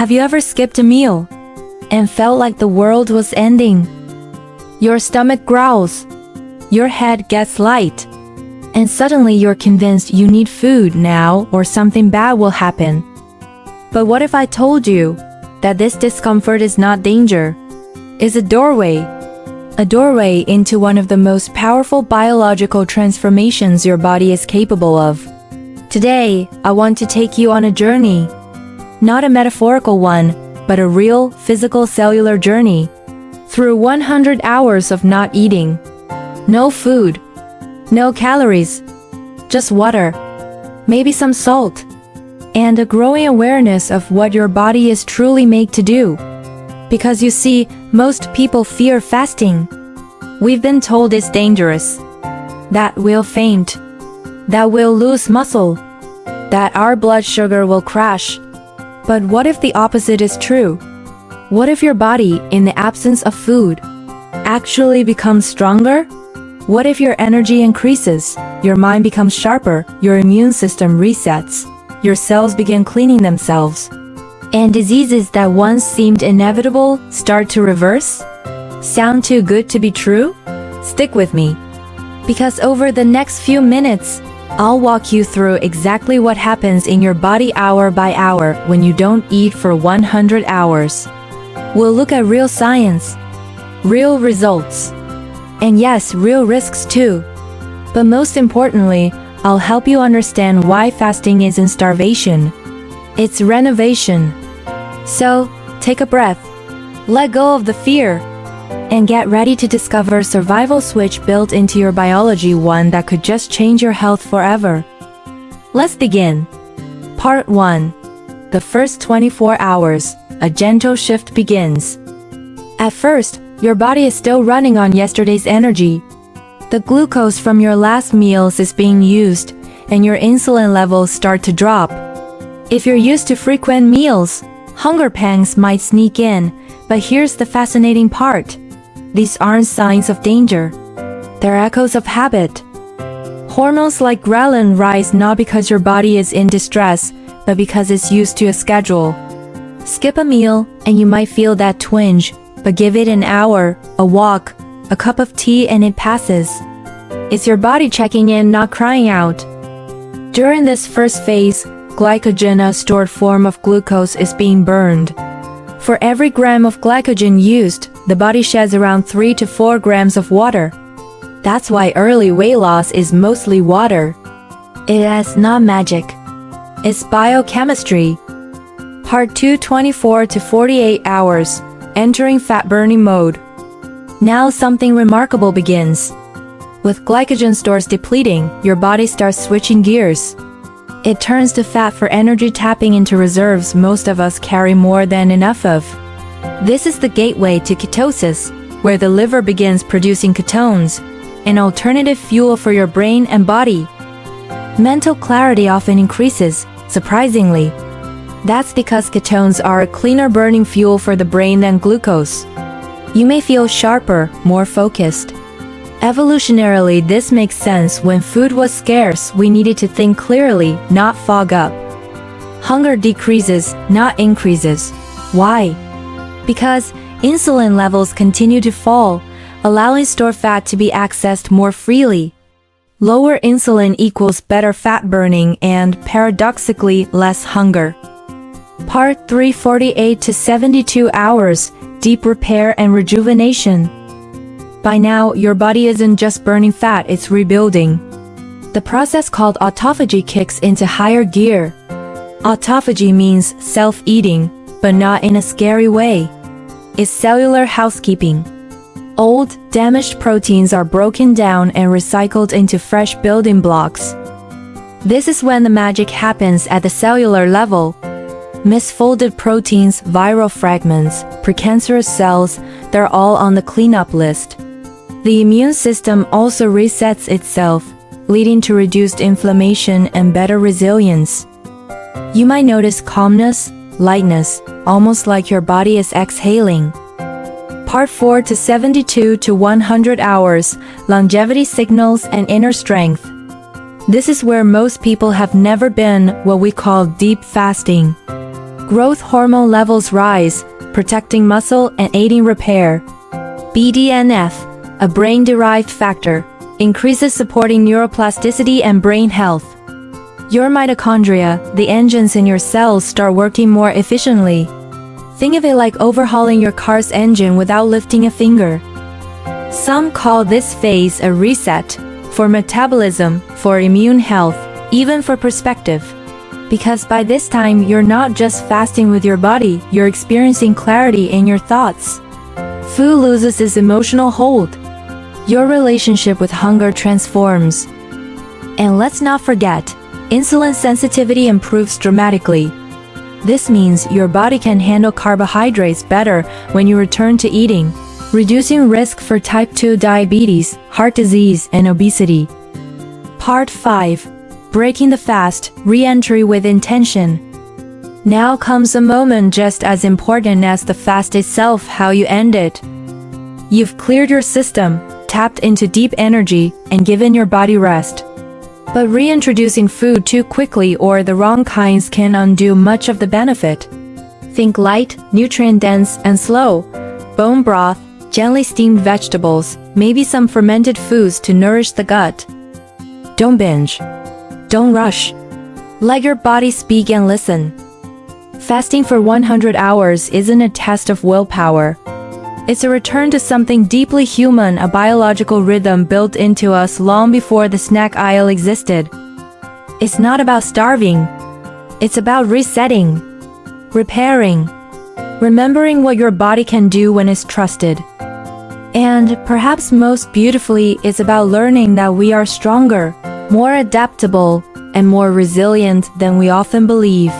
Have you ever skipped a meal and felt like the world was ending? Your stomach growls, your head gets light, and suddenly you're convinced you need food now or something bad will happen. But what if I told you that this discomfort is not danger, is a doorway into one of the most powerful biological transformations your body is capable of? Today, I want to take you on a journey. Not a metaphorical one, but a real, physical cellular journey. Through 100 hours of not eating. No food. No calories. Just water. Maybe some salt. And a growing awareness of what your body is truly made to do. Because you see, most people fear fasting. We've been told it's dangerous. That we'll faint. That we'll lose muscle. That our blood sugar will crash. But what if the opposite is true? What if your body, in the absence of food, actually becomes stronger? What if your energy increases, your mind becomes sharper, your immune system resets, your cells begin cleaning themselves, and diseases that once seemed inevitable start to reverse? Sound too good to be true? Stick with me. Because over the next few minutes, I'll walk you through exactly what happens in your body hour by hour when you don't eat for 100 hours. We'll look at real science, real results, and yes, real risks too. But most importantly, I'll help you understand why fasting isn't starvation. It's renovation. So, take a breath, let go of the fear, and get ready to discover a survival switch built into your biology, one that could just change your health forever. Let's begin. Part 1. The first 24 hours, a gentle shift begins. At first, your body is still running on yesterday's energy. The glucose from your last meals is being used, and your insulin levels start to drop. If you're used to frequent meals, hunger pangs might sneak in, but here's the fascinating part. These aren't signs of danger. They're echoes of habit. Hormones like ghrelin rise not because your body is in distress, but because it's used to a schedule. Skip a meal, and you might feel that twinge, but give it an hour, a walk, a cup of tea, and it passes. It's your body checking in, not crying out. During this first phase, glycogen, a stored form of glucose, is being burned. For every gram of glycogen used, the body sheds around 3 to 4 grams of water. That's why early weight loss is mostly water. It is not magic. It's biochemistry. Part 2, 24 to 48 hours, entering fat-burning mode. Now something remarkable begins. With glycogen stores depleting, your body starts switching gears. It turns to fat for energy, tapping into reserves most of us carry more than enough of. This is the gateway to ketosis, where the liver begins producing ketones, an alternative fuel for your brain and body. Mental clarity often increases, surprisingly. That's because ketones are a cleaner burning fuel for the brain than glucose. You may feel sharper, more focused. Evolutionarily, this makes sense. When food was scarce, we needed to think clearly, not fog up. Hunger decreases, not increases. Why? Because insulin levels continue to fall, allowing stored fat to be accessed more freely. Lower insulin equals better fat burning and, paradoxically, less hunger. Part 3, 48 to 72 hours, deep repair and rejuvenation. By now, your body isn't just burning fat, it's rebuilding. The process called autophagy kicks into higher gear. Autophagy means self-eating, but not in a scary way. It's cellular housekeeping. Old, damaged proteins are broken down and recycled into fresh building blocks. This is when the magic happens at the cellular level. Misfolded proteins, viral fragments, precancerous cells, they're all on the cleanup list. The immune system also resets itself, leading to reduced inflammation and better resilience. You might notice calmness, lightness, almost like your body is exhaling. Part 4 to 72 to 100 hours, longevity signals and inner strength. This is where most people have never been, what we call deep fasting. Growth hormone levels rise, protecting muscle and aiding repair. BDNF, a brain-derived factor, increases supporting neuroplasticity and brain health. Your mitochondria, the engines in your cells, start working more efficiently. Think of it like overhauling your car's engine without lifting a finger. Some call this phase a reset, for metabolism, for immune health, even for perspective. Because by this time, you're not just fasting with your body, you're experiencing clarity in your thoughts. Food loses its emotional hold. Your relationship with hunger transforms. And let's not forget, insulin sensitivity improves dramatically. This means your body can handle carbohydrates better when you return to eating, reducing risk for type 2 diabetes, heart disease, and obesity. Part 5. Breaking the fast, re-entry with intention. Now comes a moment just as important as the fast itself: how you end it. You've cleared your system, tapped into deep energy, and given your body rest. But reintroducing food too quickly or the wrong kinds can undo much of the benefit. Think light, nutrient-dense, and slow. Bone broth, gently steamed vegetables, maybe some fermented foods to nourish the gut. Don't binge. Don't rush. Let your body speak and listen. Fasting for 100 hours isn't a test of willpower. It's a return to something deeply human, a biological rhythm built into us long before the snack aisle existed. It's not about starving. It's about resetting, repairing, remembering what your body can do when it's trusted. And perhaps most beautifully, it's about learning that we are stronger, more adaptable, and more resilient than we often believe.